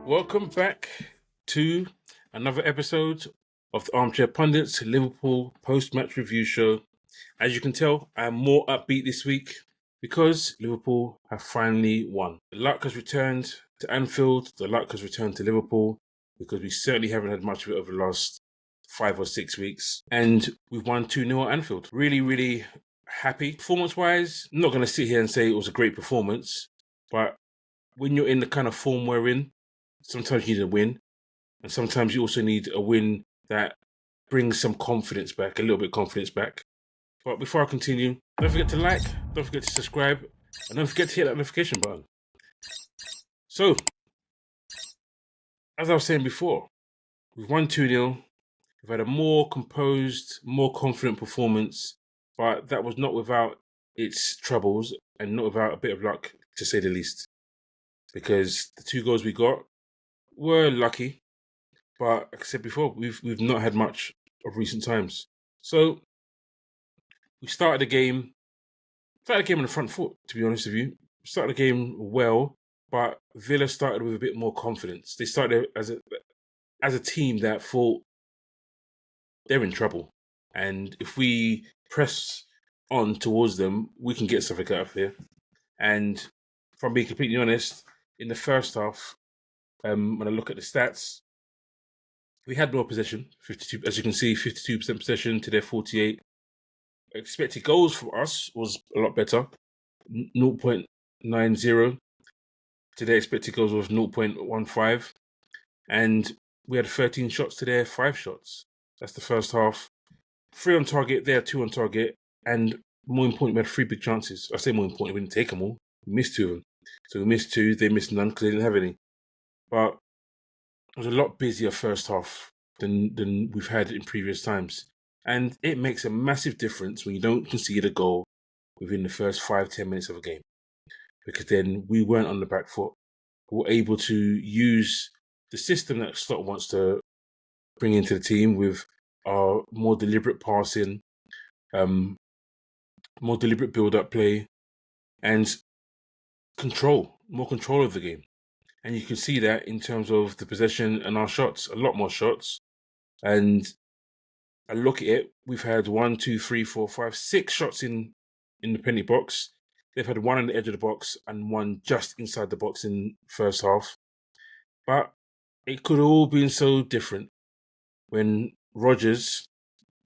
Welcome back to another episode of the Armchair Pundits Liverpool post-match review show. As you can tell, I'm more upbeat this week because Liverpool have finally won. The luck has returned to Anfield, the luck has returned to Liverpool because we certainly haven't had much of it over the last 5 or 6 weeks. And we've won 2-0 at Anfield. Really, really happy. Performance-wise, I'm not going to sit here and say it was a great performance, but when you're in the kind of form we're in, sometimes you need a win, and sometimes you also need a win that brings some confidence back, a little bit of confidence back. But before I continue, don't forget to like, don't forget to subscribe, and don't forget to hit that notification button. So, as I was saying before, we've won 2-0. We've had a more composed, more confident performance, but that was not without its troubles and not without a bit of luck, to say the least. Because the 2 goals we got were lucky, but like I said before, we've not had much of recent times. So we started the game on the front foot, to be honest with you. We started the game well, but Villa started with a bit more confidence. They started as a team that thought they're in trouble, and if we press on towards them, we can get something out of here. And if I'm being completely honest, in the first half, when I look at the stats, we had more possession, 52, as you can see, 52% possession to their 48. Expected goals for us was a lot better, 0.90 to their expected goals was 0.15. And we had 13 shots to their 5 shots. That's the first half. 3 on target, they had 2 on target. And more important, we had 3 big chances. I say more important, we didn't take them all. We missed 2 of them. So we missed 2, they missed none because they didn't have any. But it was a lot busier first half than we've had in previous times. And it makes a massive difference when you don't concede a goal within the first 5-10 minutes of a game. Because then we weren't on the back foot. We were able to use the system that Slot wants to bring into the team with our more deliberate passing, more deliberate build-up play, and more control of the game. And you can see that in terms of the possession and our shots, a lot more shots. And I look at it, we've had 1, 2, 3, 4, 5, 6 shots in the penalty box. They've had 1 on the edge of the box and 1 just inside the box in first half. But it could all been so different when Rodgers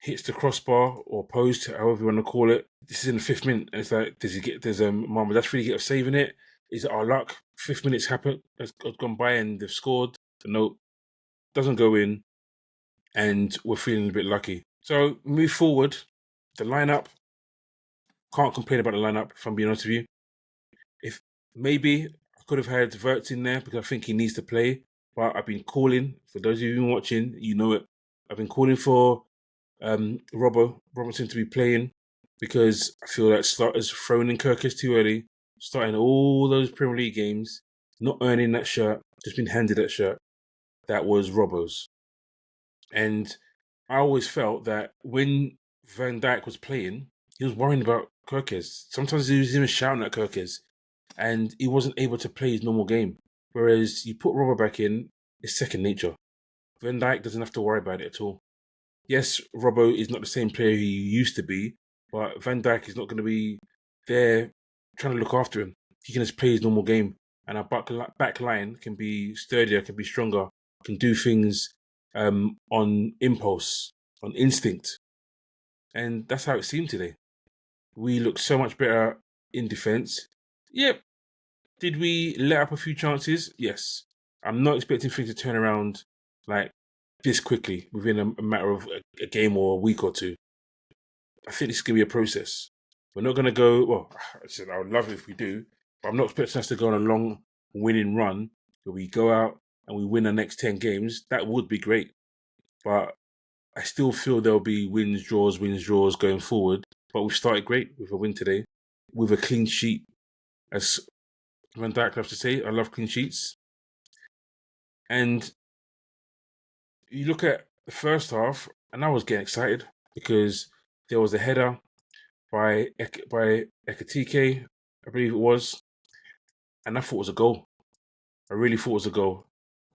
hits the crossbar or post, however you want to call it. This is in the 5th minute, and it's like, does Mamardashvili get a save in it? Is it our luck? 5 minutes has gone by and they've scored. No, doesn't go in, and we're feeling a bit lucky. So move forward, the lineup. Can't complain about the lineup, if I'm being honest with you. If maybe I could have had Verts in there because I think he needs to play, but I've been calling, for those of you watching, you know it. I've been calling for Robertson to be playing because I feel that Slot has thrown in Kirkis too early, starting all those Premier League games, not earning that shirt, just been handed that shirt. That was Robbo's. And I always felt that when Van Dijk was playing, he was worrying about Kirkis. Sometimes he was even shouting at Kirkis, and he wasn't able to play his normal game. Whereas you put Robbo back in, it's second nature. Van Dijk doesn't have to worry about it at all. Yes, Robbo is not the same player he used to be, but Van Dijk is not going to be there trying to look after him. He can just play his normal game, and our back line can be sturdier, can be stronger, can do things on impulse, on instinct. And that's how it seemed today. We looked so much better in defence. Yep. Did we let up a few chances? Yes. I'm not expecting things to turn around like this quickly within a matter of a game or a week or 2. I think this is going to be a process. We're not going to go, well, I would love it if we do, but I'm not expecting us to go on a long winning run where we go out and we win the next 10 games. That would be great. But I still feel there'll be wins, draws going forward. But we've started great with a win today, with a clean sheet. As Van Dijk loves to say, I love clean sheets. And you look at the first half, and I was getting excited because there was a header by Ekatike, I believe it was, and I thought it was a goal. I really thought it was a goal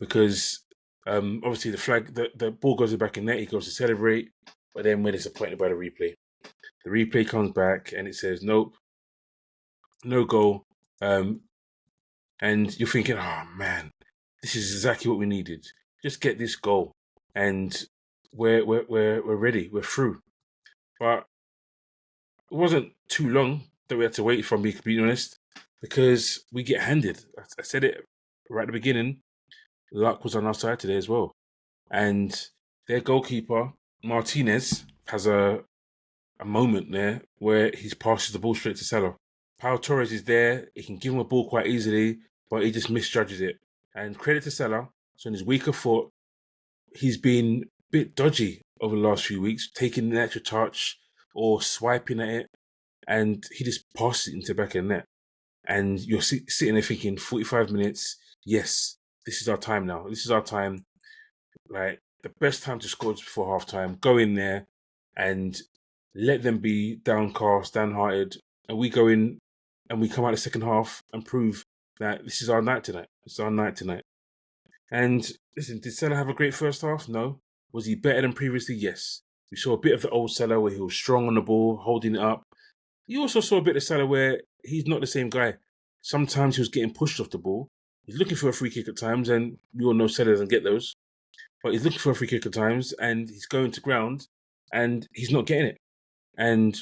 because obviously the ball goes back in net. He goes to celebrate, but then we're disappointed by the replay. The replay comes back and it says nope, no goal. And you're thinking, oh man, this is exactly what we needed. Just get this goal, and we're ready. We're through. But it wasn't too long that we had to wait, if I'm being completely honest, because we get handed. I said it right at the beginning. Luck was on our side today as well, and their goalkeeper Martinez has a moment there where he passes the ball straight to Salah. Pau Torres is there. He can give him a ball quite easily, but he just misjudges it. And credit to Salah. So in his weaker foot, he's been a bit dodgy over the last few weeks, taking an extra touch or swiping at it, and he just passes it into the back of the net. And you're sitting there thinking, 45 minutes, yes, this is our time now. This is our time. Like, the best time to score is before half time. Go in there and let them be downcast, downhearted, and we go in and we come out the second half and prove that this is our night tonight. It's our night tonight. And listen, did Salah have a great first half? No. Was he better than previously? Yes. We saw a bit of the old Salah where he was strong on the ball, holding it up. You also saw a bit of Salah where he's not the same guy. Sometimes he was getting pushed off the ball. He's looking for a free kick at times, and we all know Salah doesn't get those. But he's looking for a free kick at times, and he's going to ground, and he's not getting it. And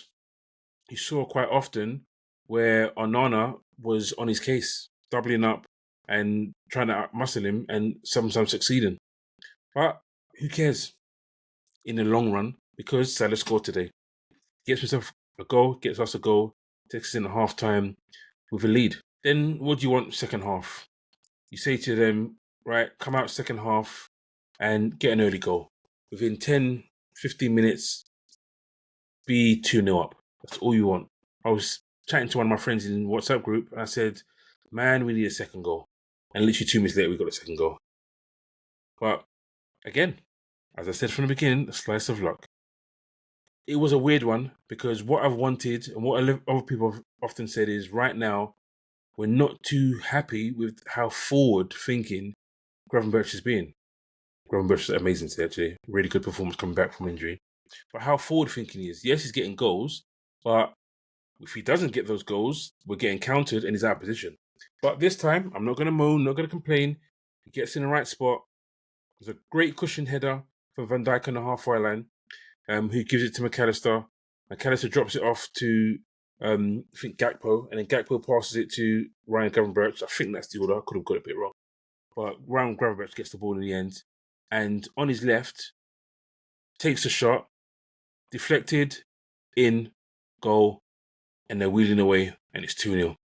you saw quite often where Onana was on his case, doubling up and trying to outmuscle him, and sometimes succeeding. But who cares in the long run, because Salah scored today. Gets himself a goal, gets us a goal, takes us in at half time with a lead. Then what do you want second half? You say to them, right, come out second half and get an early goal. Within 10, 15 minutes, be 2-0 up. That's all you want. I was chatting to one of my friends in WhatsApp group, and I said, man, we need a second goal. And literally 2 minutes later, we got a second goal. But again, as I said from the beginning, a slice of luck. It was a weird one because what I've wanted and what other people have often said is right now, we're not too happy with how forward thinking Gravenberch has been. Gravenberch is amazing today, actually. Really good performance coming back from injury. But how forward thinking he is. Yes, he's getting goals, but if he doesn't get those goals, we're getting countered and he's out of position. But this time, I'm not going to moan, not going to complain. He gets in the right spot. There's a great cushion header from Van Dijk on the halfway line, who gives it to McAllister. McAllister drops it off to, I think, Gakpo, and then Gakpo passes it to Ryan Gravenberch. I think that's the order. I could have got it a bit wrong. But Ryan Gravenberch gets the ball in the end. And on his left, takes a shot, deflected, in, goal, and they're wheeling away, and it's 2-0.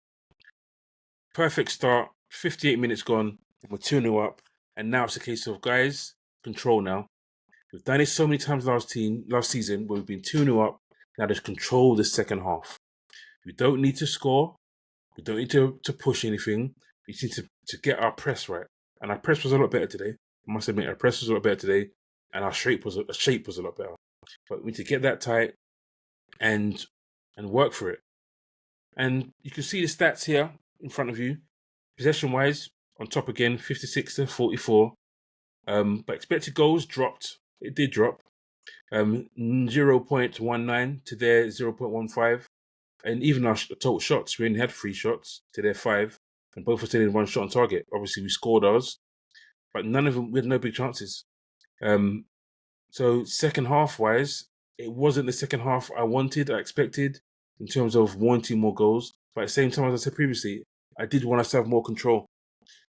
Perfect start, 58 minutes gone, we're 2-0 up, and now it's a case of, guys, control now. We've done it so many times last season, where we've been 2-0 up, now just control the second half. We don't need to score, we don't need to push anything, we just need to get our press right. And our press was a lot better today. I must admit, our press was a lot better today, and our shape was a lot better. But we need to get that tight and work for it. And you can see the stats here in front of you. Possession-wise, on top again, 56 to 44. But expected goals dropped. It did drop. 0.19 to their 0.15. And even our total shots, we only had 3 shots to their 5. And both were still in 1 shot on target. Obviously, we scored ours. But none of them, we had no big chances. So second half-wise, it wasn't the second half I wanted, I expected, in terms of wanting more goals. But at the same time, as I said previously, I did want us to have more control.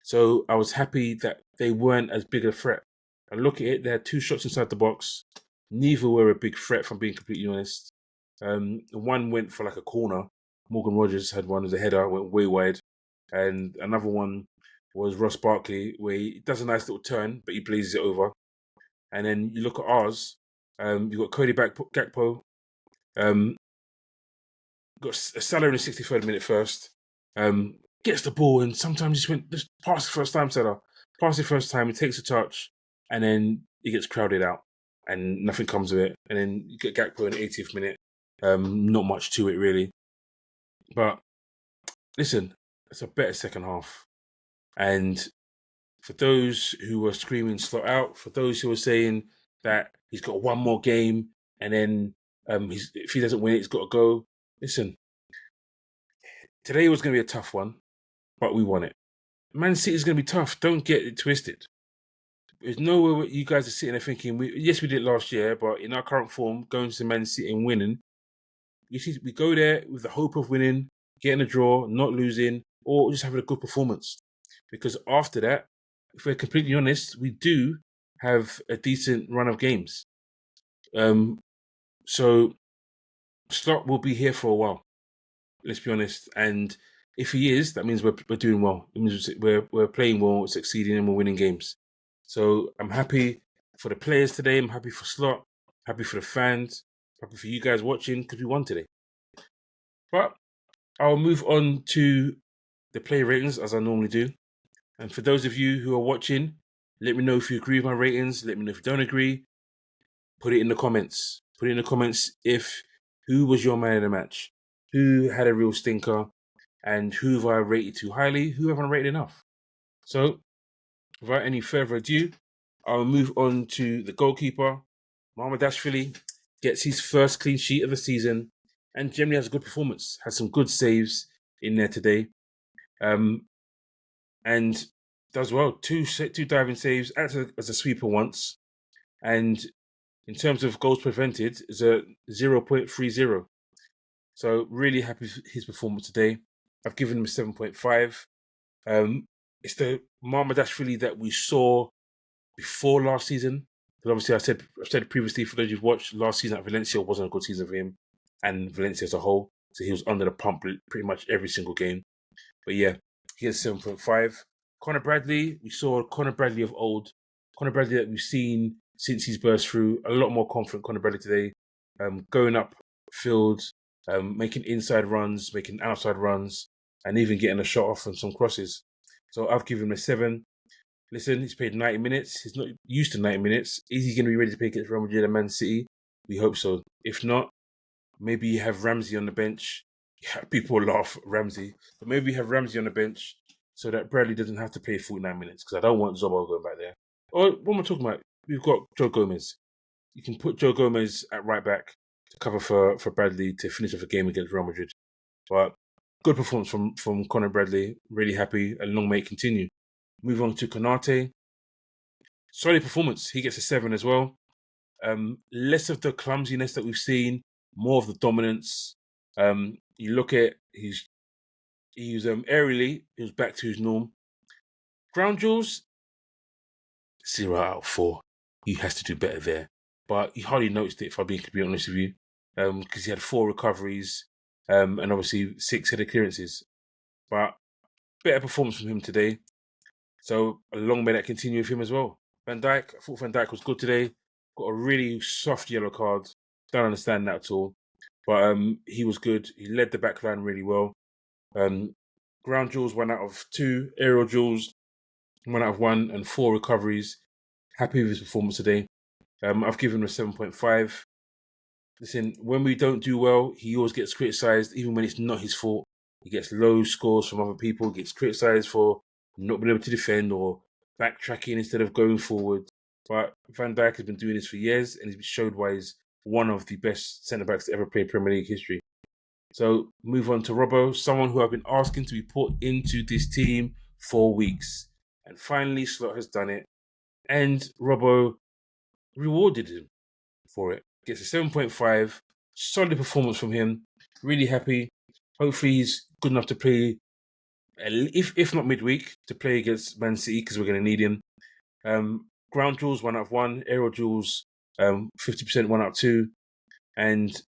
So I was happy that they weren't as big a threat. I look at it, they had 2 shots inside the box. Neither were a big threat, if I'm being completely honest. One went for like a corner. Morgan Rogers had one as a header, went way wide. And another one was Ross Barkley, where he does a nice little turn, but he blazes it over. And then you look at ours, you've got Cody Gakpo, got Salah in the 63rd minute first, gets the ball, and sometimes just pass the first time, Salah. Pass the first time, he takes a touch, and then he gets crowded out, and nothing comes of it. And then you get Gakpo in the 80th minute. Not much to it, really. But listen, it's a better second half. And For those who were screaming Slot out, for those who were saying that he's got one more game and then if he doesn't win it, he's got to go. Listen, today was going to be a tough one, but we won it. Man City is going to be tough. Don't get it twisted. There's no way you guys are sitting there thinking, yes, we did it last year, but in our current form, going to Man City and winning, you see, we go there with the hope of winning, getting a draw, not losing, or just having a good performance. Because after that, if we're completely honest, we do have a decent run of games. So Slot will be here for a while. Let's be honest. And if he is, that means we're doing well. It means we're playing well, succeeding, and we're winning games. So I'm happy for the players today. I'm happy for Slot. Happy for the fans. Happy for you guys watching because we won today. But I'll move on to the player ratings as I normally do. And for those of you who are watching, let me know if you agree with my ratings. Let me know if you don't agree. Put it in the comments. Put it in the comments who was your man of the match? Who had a real stinker? And who have I rated too highly? Who haven't rated enough? So, without any further ado, I'll move on to the goalkeeper. Mamardashvili gets his first clean sheet of the season and generally has a good performance. Has some good saves in there today. And does well. Two diving saves, acted as a sweeper once. And in terms of goals prevented, is a 0.30. So really happy with his performance today. I've given him a 7.5. It's the Mamardashvili that we saw before last season. But obviously, I've said previously, for those who've watched last season at Valencia, wasn't a good season for him and Valencia as a whole. So he was under the pump pretty much every single game. But yeah, he has 7.5. Conor Bradley, we saw Conor Bradley of old. Conor Bradley that we've seen since he's burst through. A lot more confident Conor Bradley today. Going up field, making inside runs, making outside runs, and even getting a shot off on some crosses. So I've given him a 7. Listen, he's played 90 minutes. He's not used to 90 minutes. Is he going to be ready to play against Real Madrid and Man City? We hope so. If not, maybe you have Ramsey on the bench. Yeah, people laugh, Ramsey. But maybe you have Ramsey on the bench so that Bradley doesn't have to play 49 minutes because I don't want Zobo going back there. Or what am I talking about? We've got Joe Gomez. You can put Joe Gomez at right back to cover for Bradley to finish off a game against Real Madrid. But good performance from Conor Bradley. Really happy and long may it continue. Move on to Konate. Solid performance. He gets a 7 as well. Less of the clumsiness that we've seen, more of the dominance. You look at he was aerially, he was back to his norm. Ground duels, 0 out of 4. He has to do better there. But he hardly noticed it, if I'm being completely honest with you, because he had 4 recoveries and obviously 6 headed clearances. But better performance from him today. So a long may that continue with him as well. Van Dijk, I thought Van Dijk was good today. Got a really soft yellow card. Don't understand that at all. But he was good. He led the back line really well. Ground duels 1 out of 2. Aerial duels 1 out of 1. And 4 recoveries. Happy with his performance today. I've given him a 7.5. Listen, when we don't do well, he always gets criticised, even when it's not his fault. He gets low scores from other people, gets criticised for not being able to defend or backtracking instead of going forward. But Van Dijk has been doing this for years and he's showed why he's one of the best centre-backs to ever play Premier League history. So move on to Robbo, someone who I've been asking to be put into this team for weeks. And finally, Slot has done it. And Robbo rewarded him for it. Gets a 7.5. Solid performance from him. Really happy. Hopefully he's good enough to play, if not midweek, to play against Man City because we're going to need him. Ground duels 1 out of 1. Aerial duels 50% 1 out of 2. And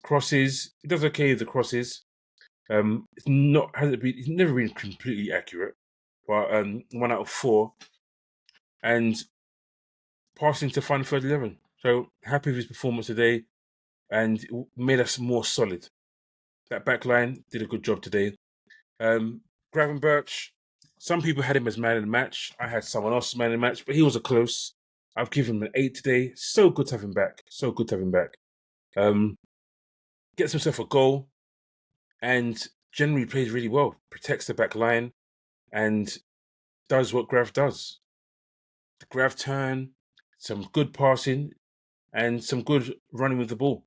crosses, he does okay with the crosses. It's never been completely accurate, but 1 out of 4. And passing to final third 11. So happy with his performance today and it made us more solid. That back line did a good job today. Gravenberch, some people had him as man of the match. I had someone else as man of the match, but he was a close. I've given him an 8 today. So good to have him back. So good to have him back. Gets himself a goal and generally plays really well. Protects the back line and does what Grav does. The Grav turn, some good passing, and some good running with the ball.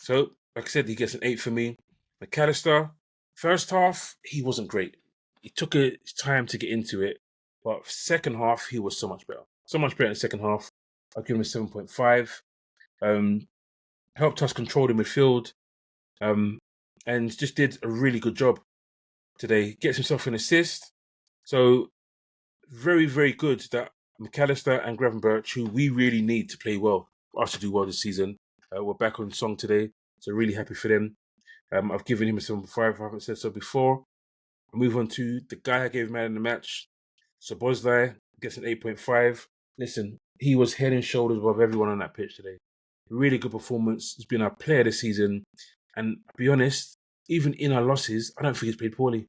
So, like I said, he gets an 8 for me. McAllister, first half, he wasn't great. He took his time to get into it. But second half, he was so much better. So much better in the second half. I'll give him a 7.5. Helped us control the midfield. And just did a really good job today. Gets himself an assist. So, very, very good that McAllister and Gravenberch, who we really need to play well, us to do well this season, we're back on song today. So, really happy for them. I've given him a 7.5 if I haven't said so before. I'll move on to the guy I gave man in the match. So Bosley gets an 8.5. Listen, he was head and shoulders above everyone on that pitch today. Really good performance. He's been our player this season. And to be honest, even in our losses, I don't think he's played poorly.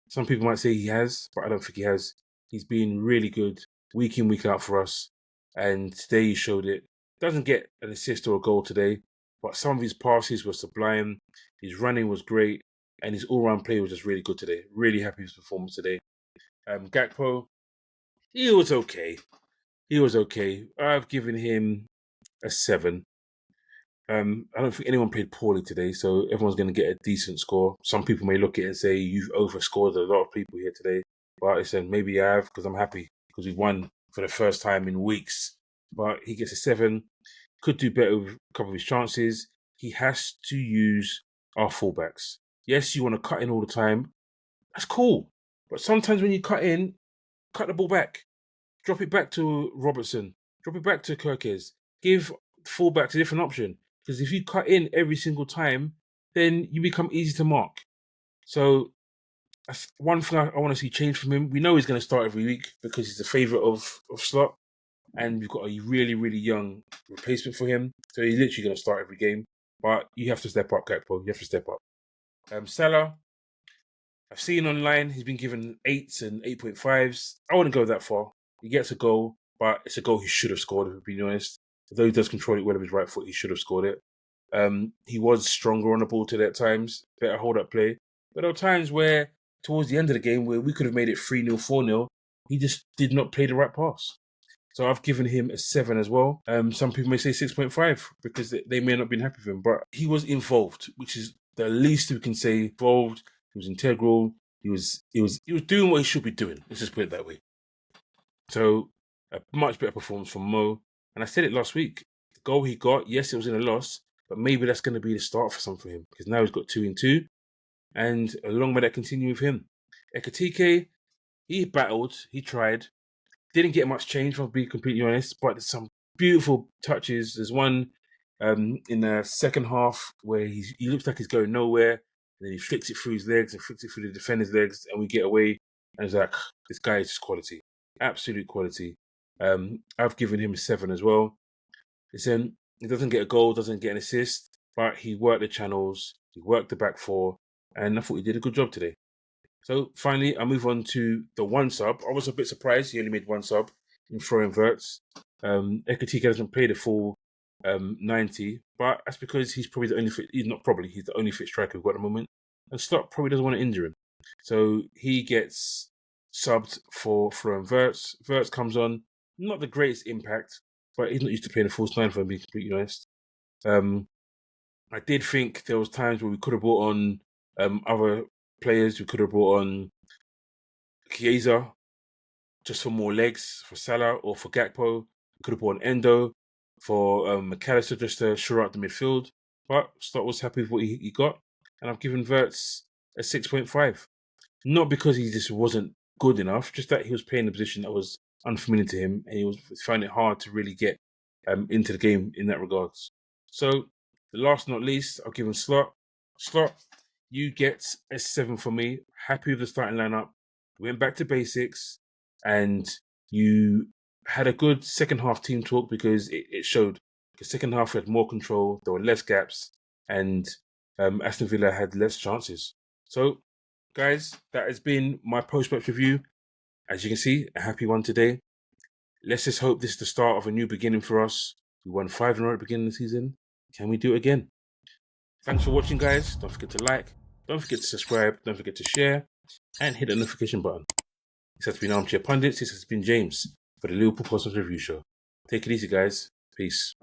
Some people might say he has, but I don't think he has. He's been really good week in, week out for us. And today he showed it. Doesn't get an assist or a goal today, but some of his passes were sublime. His running was great. And his all-round play was just really good today. Really happy with his performance today. Gakpo, he was okay. He was okay. I've given him a 7. I don't think anyone played poorly today, so everyone's going to get a decent score. Some people may look at it and say you've overscored a lot of people here today, but I said maybe I have because I'm happy because we've won for the first time in weeks. But he gets a 7. Could do better with a couple of his chances. He has to use our fullbacks. Yes, you want to cut in all the time. That's cool. But sometimes when you cut in, cut the ball back. Drop it back to Robertson. Drop it back to Kirkes. Give fullbacks a different option. Because if you cut in every single time, then you become easy to mark. So that's one thing I want to see change from him. We know he's going to start every week because he's the favourite of Slot. And we've got a really, really young replacement for him. So he's literally going to start every game. But you have to step up, Gakpo. You have to step up. Salah, I've seen online he's been given 8s and 8.5s. I wouldn't go that far. He gets a goal, but it's a goal he should have scored, if we're being honest. Although he does control it well with his right foot, he should have scored it. He was stronger on the ball today at times, better hold-up play. But there were times where, towards the end of the game, where we could have made it 3-0, 4-0, he just did not play the right pass. So I've given him a 7 as well. Some people may say 6.5 because they may not have been happy with him, but he was involved, which is the least we can say. Involved. He was integral. He was doing what he should be doing. Let's just put it that way. So a much better performance from Mo. And I said it last week. The goal he got, yes, it was in a loss, but maybe that's going to be the start for something for him because now he's got 2 in 2, and long may that continue with him. Ekatike, he battled, he tried, didn't get much change, if I'll be completely honest, but there's some beautiful touches. There's one in the second half where he looks like he's going nowhere, and then he flicks it through his legs and flicks it through the defender's legs, and we get away. And it's like, this guy is just quality, absolute quality. I've given him a 7 as well. Listen, he doesn't get a goal, doesn't get an assist, but he worked the channels, he worked the back four, and I thought he did a good job today. So finally, I move on to the one sub. I was a bit surprised he only made one sub in throwing verts. Ekatike doesn't play the full 90, but that's because he's probably the only fit. He's not probably, he's the only fit striker we've got at the moment. And Slot probably doesn't want to injure him. So he gets subbed for throwing verts. Verts comes on, not the greatest impact, but he's not used to playing a false 9 for him, to be completely honest. I did think there was times where we could have brought on other players. We could have brought on Chiesa just for more legs for Salah or for Gakpo. We could have brought on Endo for McAllister just to shore out the midfield. But Slot was happy with what he got. And I've given Verts a 6.5. Not because he just wasn't good enough, just that he was playing a position that was unfamiliar to him and he was finding it hard to really get into the game in that regards. So, the last not least, I'll give him Slot. Slot, you get a 7 for me. Happy with the starting lineup. Went back to basics and you had a good second half team talk because it showed. The second half had more control, there were less gaps, and Aston Villa had less chances. So, guys, that has been my post-match review. As you can see, a happy one today. Let's just hope this is the start of a new beginning for us. We won 5 in a row at the beginning of the season. Can we do it again? Thanks for watching, guys. Don't forget to like, don't forget to subscribe, don't forget to share, and hit the notification button. This has been Armchair Pundits. This has been James for the Liverpool Cosmos Review Show. Take it easy, guys. Peace.